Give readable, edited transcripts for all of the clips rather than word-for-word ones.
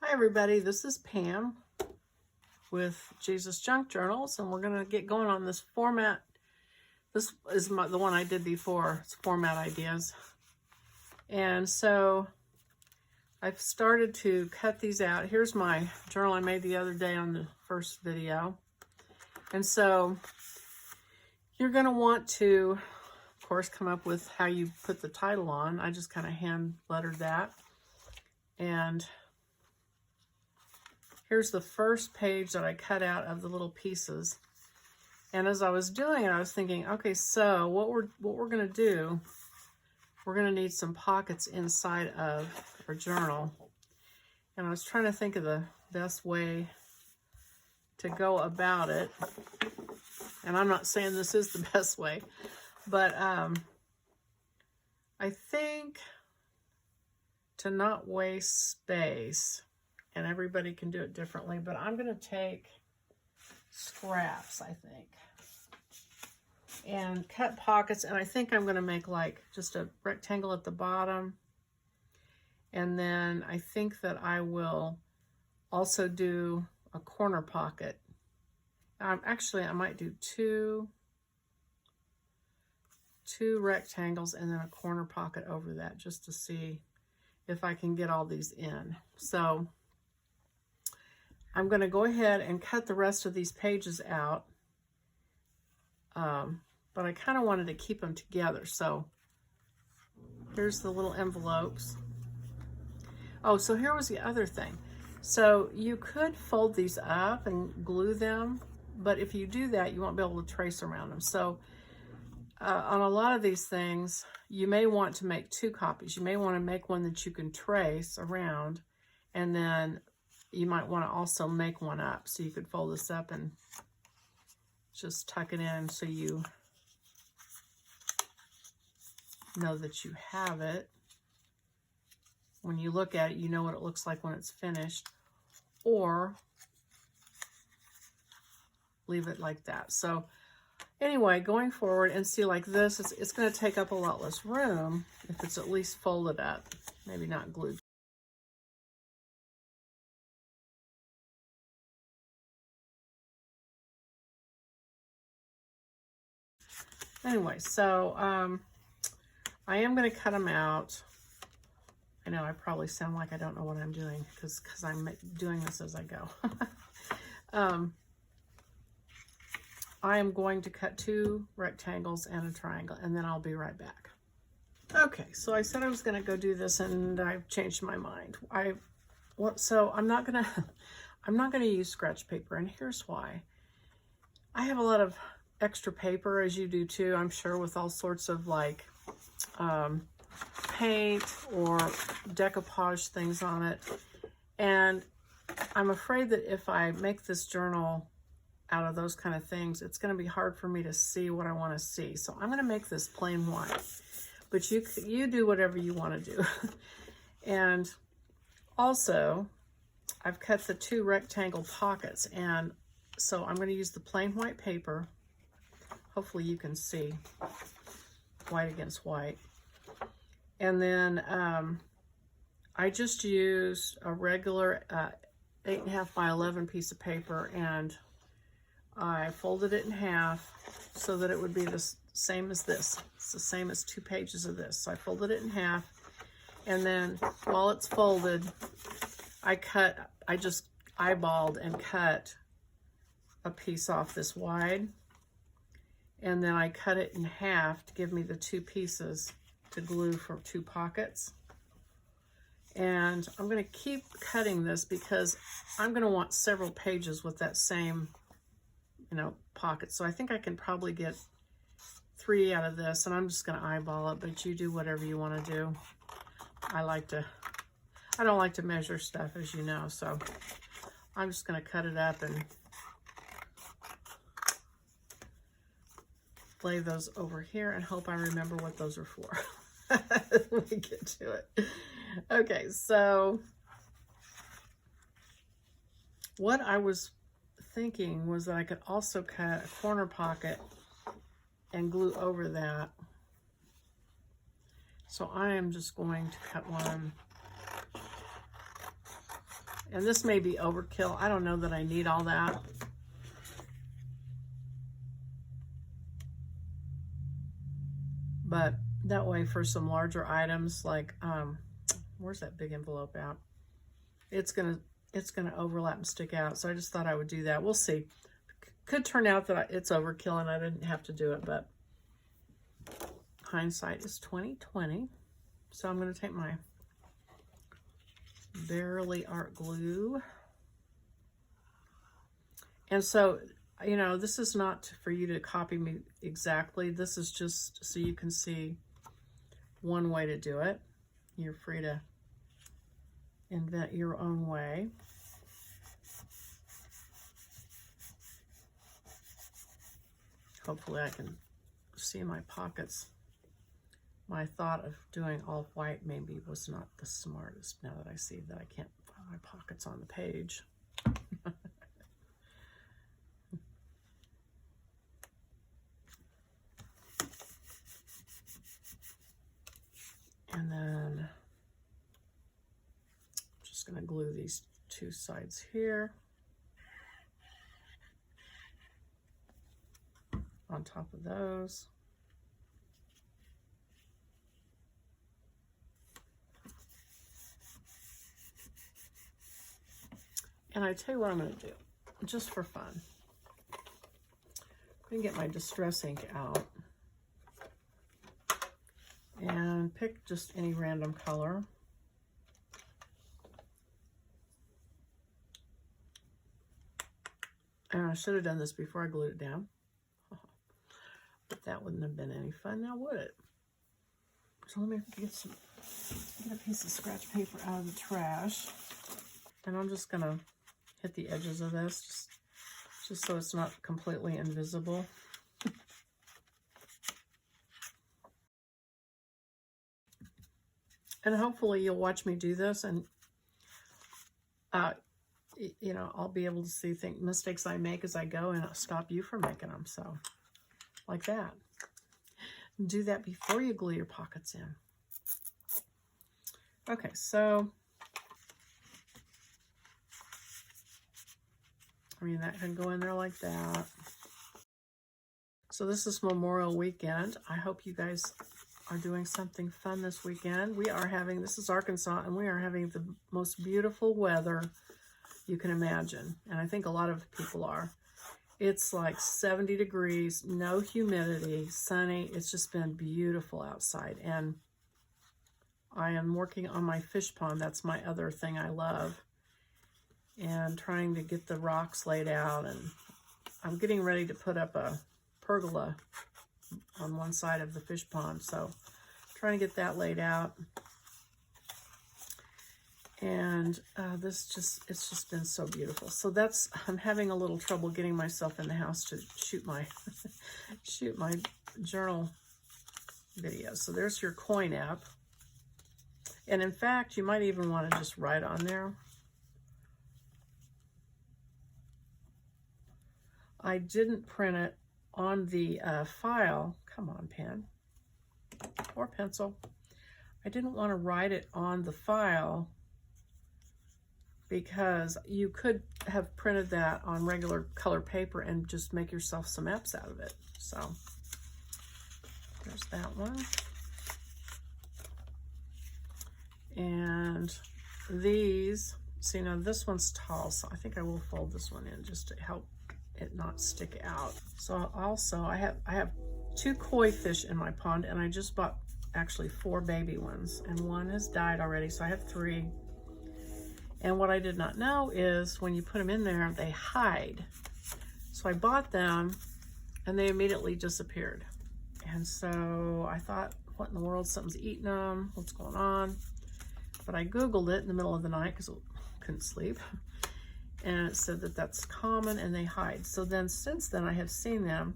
Hi everybody, this is Pam with Jesus Junk Journals, and we're going to get going on this format. This is the one I did before. It's format ideas. And so I've started to cut these out. Here's my journal I made the other day on the first video. And so you're going to want to, of course, come up with how you put the title on. I just kind of hand lettered that. And here's the first page that I cut out of the little pieces. And as I was doing it, I was thinking, okay, so what we're going to do, we're going to need some pockets inside of our journal. And I was trying to think of the best way to go about it. And I'm not saying this is the best way, but I think to not waste space, and everybody can do it differently, but I'm going to take scraps, I think, and cut pockets. And I think I'm going to make like just a rectangle at the bottom. And then I think that I will also do a corner pocket. Actually, I might do two rectangles and then a corner pocket over that, just to see if I can get all these in. So I'm going to go ahead and cut the rest of these pages out, but I kind of wanted to keep them together. So here's the little envelopes. Oh, so here was the other thing. So you could fold these up and glue them, but if you do that, you won't be able to trace around them. So on a lot of these things, you may want to make two copies. You may want to make one that you can trace around, and then you might want to also make one up. So you could fold this up and just tuck it in so you know that you have it. When you look at it, you know what it looks like when it's finished. Or leave it like that. So anyway, going forward, and see, like this, it's going to take up a lot less room if it's at least folded up, maybe not glued. Anyway, so I am going to cut them out. I know I probably sound like I don't know what I'm doing because I'm doing this as I go. I am going to cut two rectangles and a triangle, and then I'll be right back. Okay, so I said I was going to go do this, and I've changed my mind. So I'm not gonna use scratch paper, and here's why. I have a lot of extra paper, as you do too, I'm sure, with all sorts of like paint or decoupage things on it. And I'm afraid that if I make this journal out of those kind of things, it's going to be hard for me to see what I want to see. So I'm going to make this plain white, but you do whatever you want to do. And also, I've cut the two rectangle pockets, and so I'm going to use the plain white paper. Hopefully you can see white against white. And then I just used a regular 8.5 by 11 piece of paper, and I folded it in half so that it would be the same as this. It's the same as 2 pages of this. So I folded it in half, and then while it's folded, I just eyeballed and cut a piece off this wide, and then I cut it in half to give me the 2 pieces to glue for 2 pockets. And I'm going to keep cutting this because I'm going to want several pages with that same, pocket. So I think I can probably get 3 out of this, and I'm just going to eyeball it, but you do whatever you want to do. I don't like to measure stuff, as you know, so I'm just going to cut it up and lay those over here and hope I remember what those are for. Let me get to it. Okay, so what I was thinking was that I could also cut a corner pocket and glue over that. So I am just going to cut one And this may be overkill. I don't know that I need all that. But that way for some larger items like, where's that big envelope at? It's gonna overlap and stick out. So I just thought I would do that. We'll see. Could turn out that it's overkill and I didn't have to do it, but hindsight is 20/20. So I'm gonna take my Barely Art glue. And so, you know, this is not for you to copy me exactly. This is just so you can see one way to do it. You're free to invent your own way. Hopefully I can see my pockets. My thought of doing all white maybe was not the smartest now that I see that I can't find my pockets on the page. And then I'm just going to glue these two sides here on top of those. And I tell you what I'm going to do, just for fun. I'm going to get my Distress ink out and pick just any random color. And I should have done this before I glued it down. But that wouldn't have been any fun now, would it? So let me get a piece of scratch paper out of the trash. And I'm just gonna hit the edges of this just so it's not completely invisible. And hopefully you'll watch me do this and you know, I'll be able to see mistakes I make as I go and I'll stop you from making them. So like that. Do that before you glue your pockets in. Okay, so I mean, that can go in there like that. So this is Memorial Weekend. I hope you guys are doing something fun this weekend. This is Arkansas, and we are having the most beautiful weather you can imagine. And I think a lot of people are. It's like 70 degrees, no humidity, sunny. It's just been beautiful outside. And I am working on my fish pond. That's my other thing I love. And trying to get the rocks laid out. And I'm getting ready to put up a pergola on one side of the fish pond. So trying to get that laid out. And it's just been so beautiful. So I'm having a little trouble getting myself in the house to shoot my journal video. So there's your coin app. And in fact, you might even want to just write on there. I didn't print it on the file. Come on, pen or pencil. I didn't want to write it on the file because you could have printed that on regular color paper and just make yourself some apps out of it. So there's that one. And these, see, now this one's tall, so I think I will fold this one in just to help it not stick out. So also I have 2 koi fish in my pond, and I just bought actually 4 baby ones, and one has died already, so I have 3. And what I did not know is when you put them in there, they hide. So I bought them and they immediately disappeared. And so I thought, what in the world, something's eating them, what's going on? But I Googled it in the middle of the night because I couldn't sleep. And it said that that's common and they hide. So then since then I have seen them.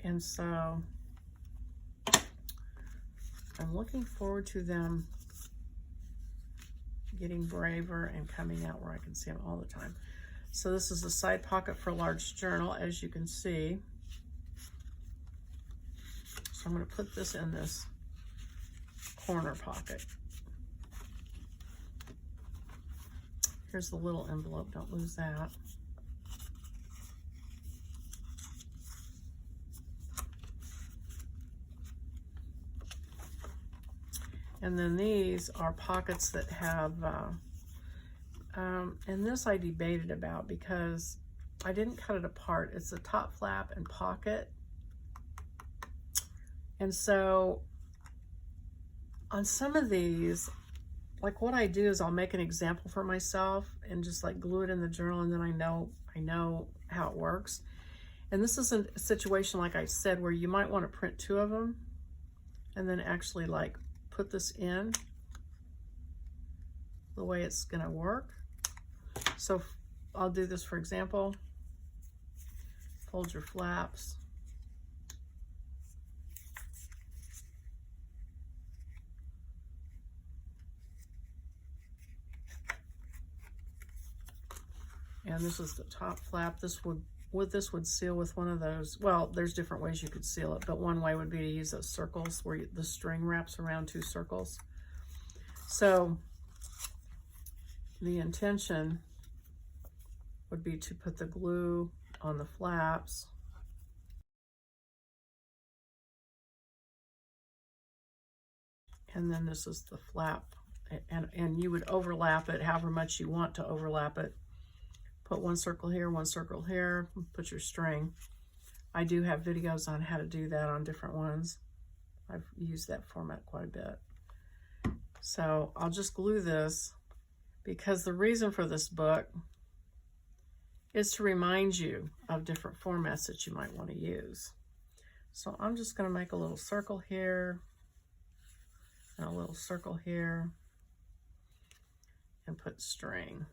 And so I'm looking forward to them getting braver and coming out where I can see them all the time. So this is a side pocket for a large journal, as you can see. So I'm going to put this in this corner pocket. Here's the little envelope, don't lose that. And then these are pockets that have, and this I debated about because I didn't cut it apart. It's the top flap and pocket. And so on some of these, like what I do is I'll make an example for myself and just like glue it in the journal, and then I know how it works. And this is a situation, like I said, where you might want to print 2 of them and then actually like put this in the way it's gonna work. So I'll do this for example. Fold your flaps. And this is the top flap. This would seal with one of those. Well, there's different ways you could seal it, but one way would be to use those circles where the string wraps around 2 circles. So the intention would be to put the glue on the flaps. And then this is the flap. And you would overlap it however much you want to overlap it. Put 1 circle here, 1 circle here, put your string. I do have videos on how to do that on different ones. I've used that format quite a bit. So I'll just glue this because the reason for this book is to remind you of different formats that you might want to use. So I'm just going to make a little circle here and a little circle here and put string,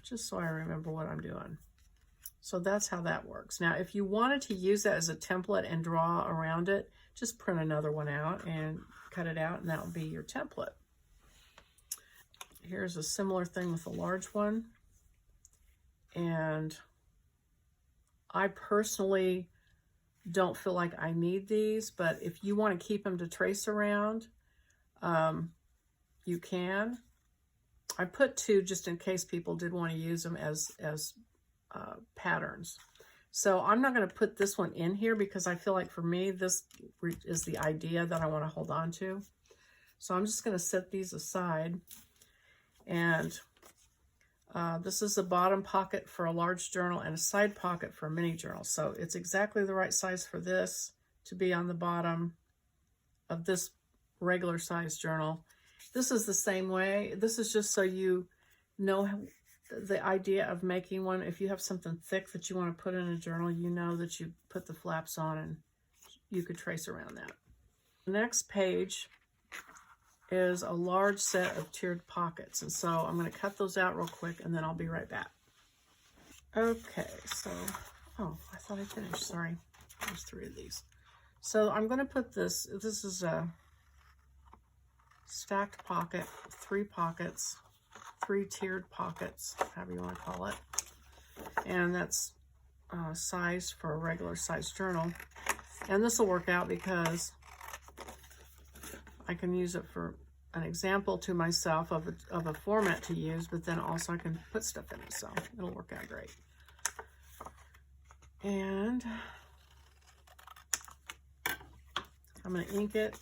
just so I remember what I'm doing. So that's how that works. Now, if you wanted to use that as a template and draw around it, just print another one out and cut it out, and that will be your template. Here's a similar thing with a large one. And I personally don't feel like I need these, but if you want to keep them to trace around, you can. I put 2 just in case people did want to use them as patterns. So I'm not going to put this one in here because I feel like for me, this is the idea that I want to hold on to. So I'm just going to set these aside. And this is the bottom pocket for a large journal and a side pocket for a mini journal. So it's exactly the right size for this to be on the bottom of this regular size journal. This is the same way. This is just so you know the idea of making one. If you have something thick that you want to put in a journal, you know that you put the flaps on and you could trace around that. The next page is a large set of tiered pockets. And so I'm going to cut those out real quick and then I'll be right back. Okay, so, oh, I thought I finished, sorry. There's 3 of these. So I'm going to put this is a stacked pocket, 3 pockets, 3 tiered pockets, however you want to call it. And that's sized for a regular size journal. And this will work out because I can use it for an example to myself of a format to use, but then also I can put stuff in it, so it'll work out great. And I'm going to ink it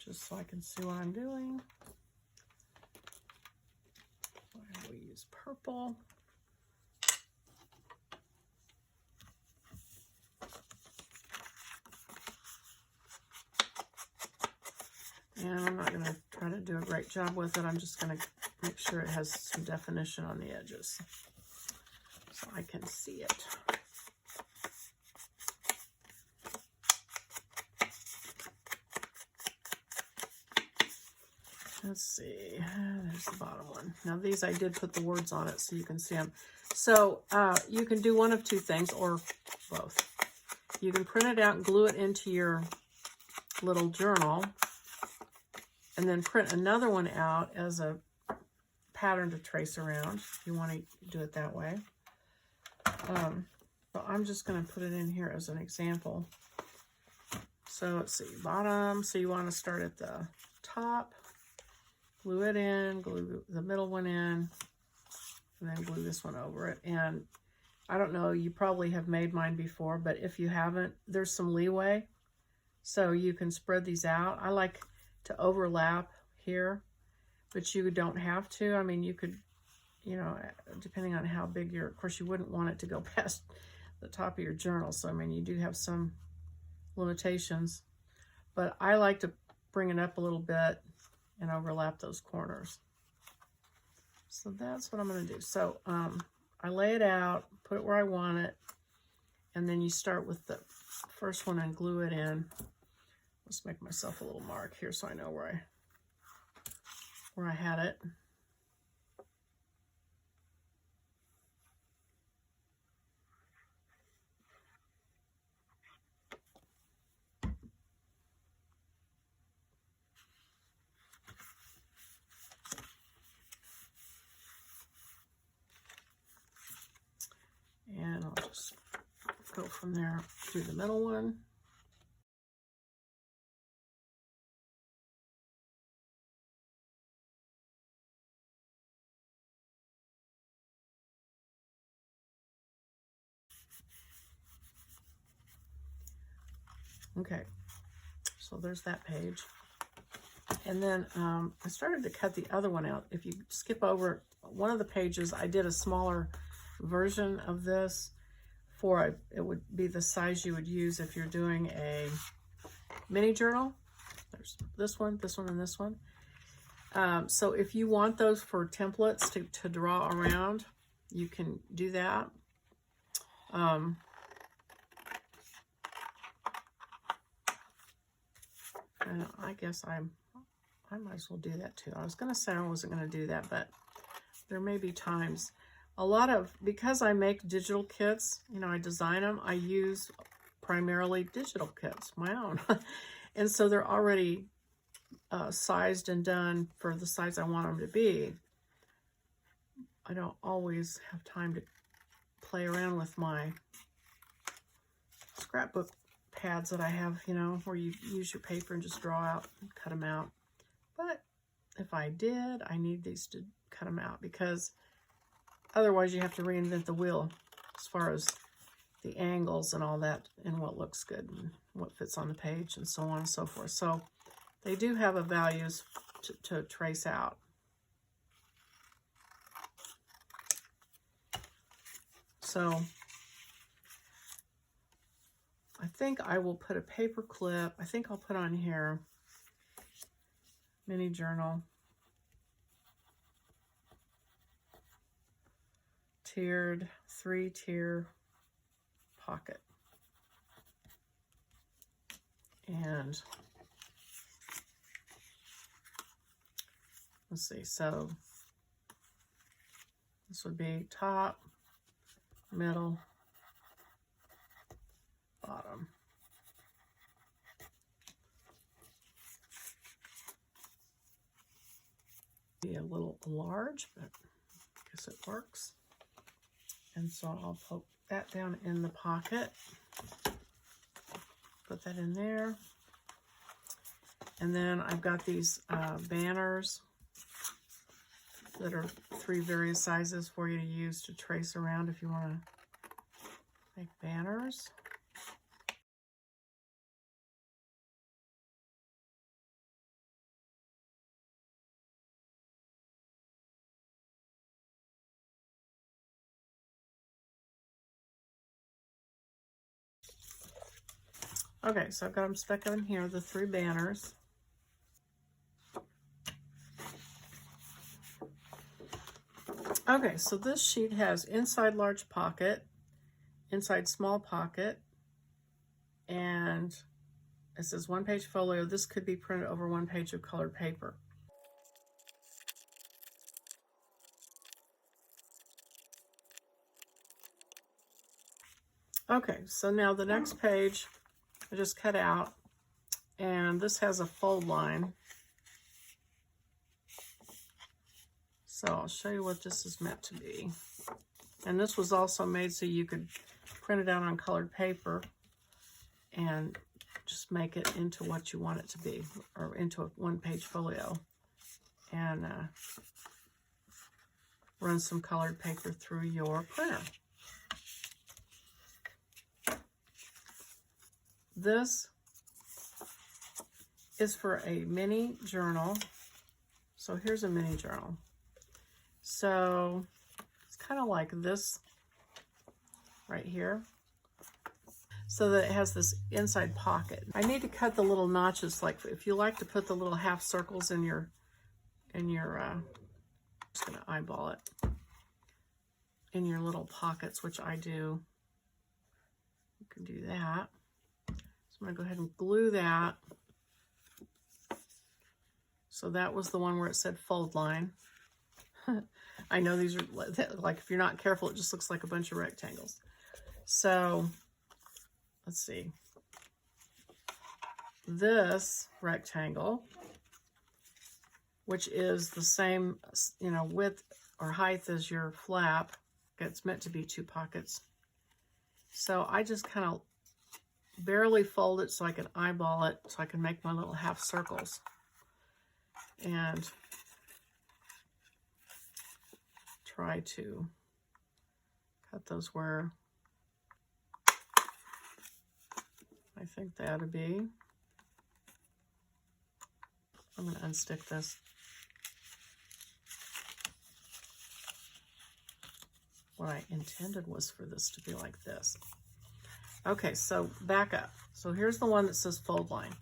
just so I can see what I'm doing. We use purple. And I'm not going to try to do a great job with it. I'm just going to make sure it has some definition on the edges so I can see it. Let's see, there's the bottom one. Now these I did put the words on it so you can see them. So you can do one of 2 things or both. You can print it out and glue it into your little journal and then print another one out as a pattern to trace around if you want to do it that way. But I'm just going to put it in here as an example. So let's see, bottom. So you want to start at the top glue it in, glue the middle one in, and then glue this one over it. And I don't know, you probably have made mine before, but if you haven't, there's some leeway. So you can spread these out. I like to overlap here, but you don't have to. I mean, you could, you know, depending on how big of course you wouldn't want it to go past the top of your journal. So, I mean, you do have some limitations, but I like to bring it up a little bit and overlap those corners. So that's what I'm going to do. So I lay it out, put it where I want it, and then you start with the first one and glue it in. Let's make myself a little mark here so I know where I had it. And I'll just go from there through the middle one. Okay, so there's that page. And then I started to cut the other one out. If you skip over one of the pages, I did a smaller version of this it would be the size you would use if you're doing a mini journal. There's this one, and this one. So if you want those for templates to draw around, you can do that. And I guess I might as well do that too. I was going to say I wasn't going to do that, but there may be times. Because I make digital kits, you know, I design them, I use primarily digital kits, my own. And so they're already sized and done for the size I want them to be. I don't always have time to play around with my scrapbook pads that I have, you know, where you use your paper and just draw out and cut them out. But if I did, I need these to cut them out, because otherwise you have to reinvent the wheel as far as the angles and all that, and what looks good and what fits on the page and so on and so forth. So they do have a values to trace out. So I think I will put a paper clip. I think I'll put on here mini journal, tiered, 3-tier pocket. And let's see, so this would be top, middle, bottom. Be a little large, but I guess it works. And so I'll poke that down in the pocket. Put that in there. And then I've got these banners that are 3 various sizes for you to use to trace around if you want to make banners. Okay, so I've got them stuck in here, the 3 banners. Okay, so this sheet has inside large pocket, inside small pocket, and it says 1-page folio. This could be printed over 1 page of colored paper. Okay, so now the next page I just cut out, and this has a fold line. So I'll show you what this is meant to be. And this was also made so you could print it out on colored paper and just make it into what you want it to be, or into a 1-page folio. and run some colored paper through your printer. This is for a mini journal. So here's a mini journal. So it's kind of like this right here, so that it has this inside pocket. I need to cut the little notches, like if you like to put the little half circles in your I'm just gonna eyeball it, in your little pockets, which I do. You can do that. So I'm gonna go ahead and glue that. So that was the one where it said fold line. I know these are, like, if you're not careful, it just looks like a bunch of rectangles. So let's see. This rectangle, which is the same, you know, width or height as your flap, it's meant to be 2 pockets. So I just kind of barely fold it so I can eyeball it, so I can make my little half circles. And try to cut those where I think they ought to be. I'm going to unstick this. What I intended was for this to be like this. Okay, so back up. So here's the one that says fold line.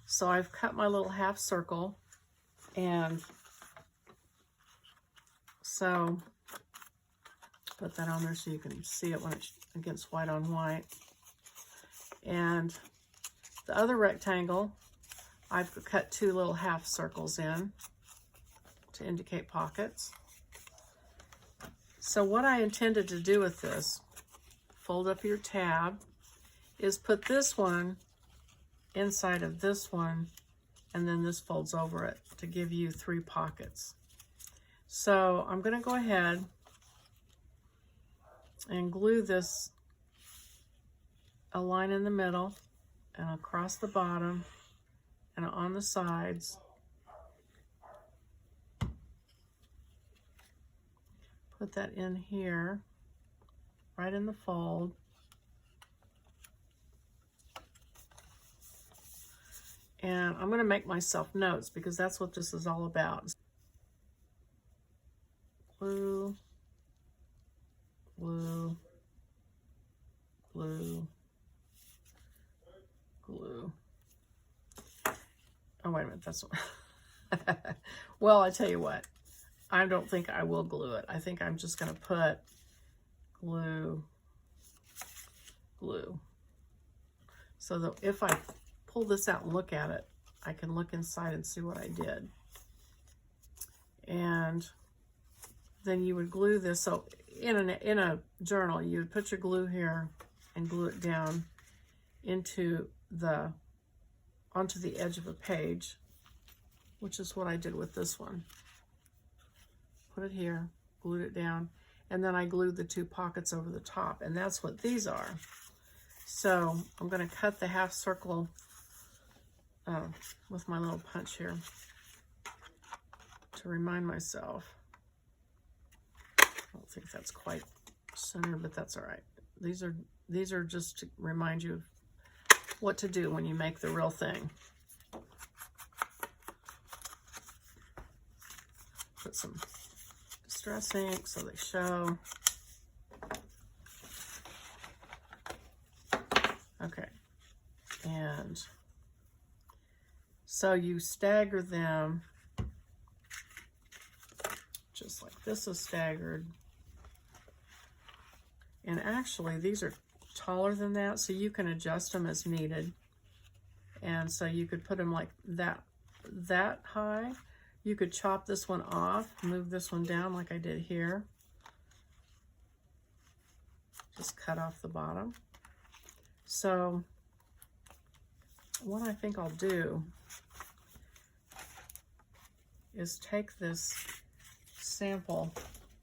So I've cut my little half circle, and so put that on there so you can see it when it's against white on white. And the other rectangle, I've cut 2 little half circles in to indicate pockets. So what I intended to do with this, fold up your tab, is put this one inside of this one, and then this folds over it to give you 3 pockets. So I'm going to go ahead and glue this a line in the middle and across the bottom and on the sides. Put that in here, right in the fold. And I'm going to make myself notes because that's what this is all about. Glue, glue, glue, glue. Oh, wait a minute, that's what. Well, I tell you what, I don't think I will glue it. I think I'm just going to put glue, glue. So that if I pull this out and look at it, I can look inside and see what I did. And then you would glue this. So in a journal, you would put your glue here and glue it down onto the edge of a page, which is what I did with this one. Put it here, glued it down, and then I glued the 2 pockets over the top, and that's what these are. So I'm going to cut the half circle with my little punch here to remind myself. I don't think that's quite centered, but that's all right. These are just to remind you of what to do when you make the real thing. Put some distress ink so they show. Okay, and so you stagger them just like this is staggered. And actually these are taller than that, so you can adjust them as needed. And so you could put them like that high. You could chop this one off, move this one down like I did here. Just cut off the bottom. So what I think I'll do is take this sample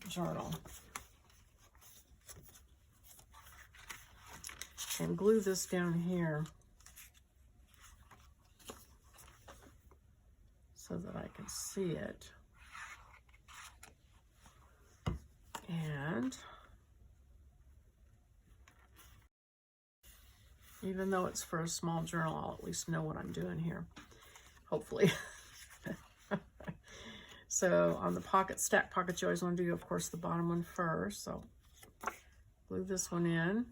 journal and glue this down here so that I can see it. And even though it's for a small journal, I'll at least know what I'm doing here, hopefully. So on the stack pockets, you always want to do, of course, the bottom one first. So glue this one in.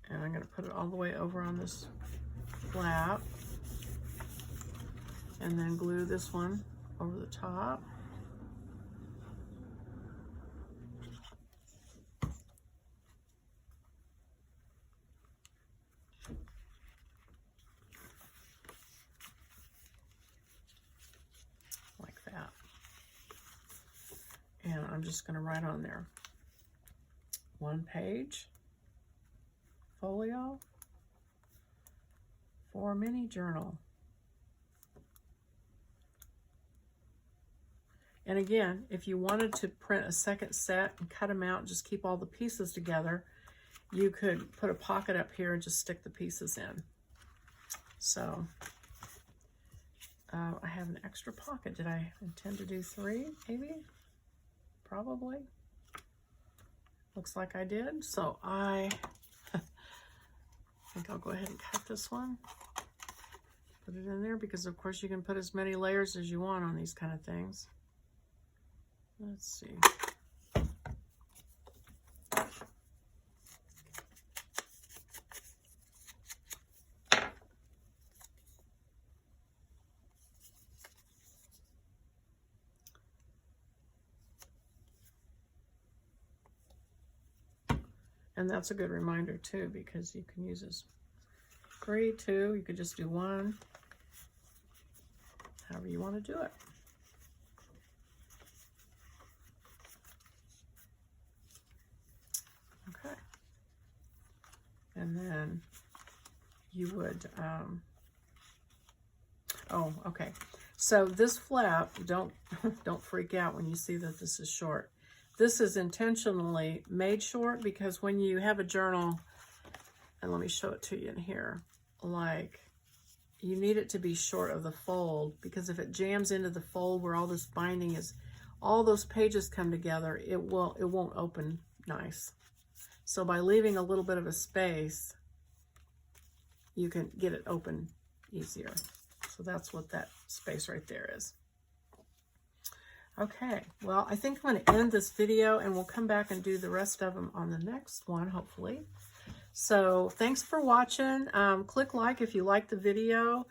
And I'm going to put it all the way over on this flap. And then glue this one over the top. Like that. And I'm just going to write on there, 1 page, folio, for mini journal. And again, if you wanted to print a second set and cut them out and just keep all the pieces together, you could put a pocket up here and just stick the pieces in. So I have an extra pocket. Did I intend to do 3, maybe? Probably. Looks like I did. So I think I'll go ahead and cut this one. Put it in there because, of course, you can put as many layers as you want on these kind of things. Let's see. And that's a good reminder too, because you can use this 3, 2, you could just do 1, however you want to do it. Okay. And then you would, oh, okay. So this flap, don't freak out when you see that this is short. This is intentionally made short because when you have a journal, and let me show it to you in here, like you need it to be short of the fold, because if it jams into the fold where all this binding is, all those pages come together, it won't open nice. So by leaving a little bit of a space, you can get it open easier. So that's what that space right there is. Okay, well, I think I'm going to end this video and we'll come back and do the rest of them on the next one, hopefully. So thanks for watching. Click like if you like the video.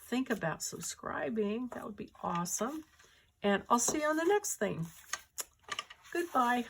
Think about subscribing. That would be awesome. And I'll see you on the next thing. Goodbye.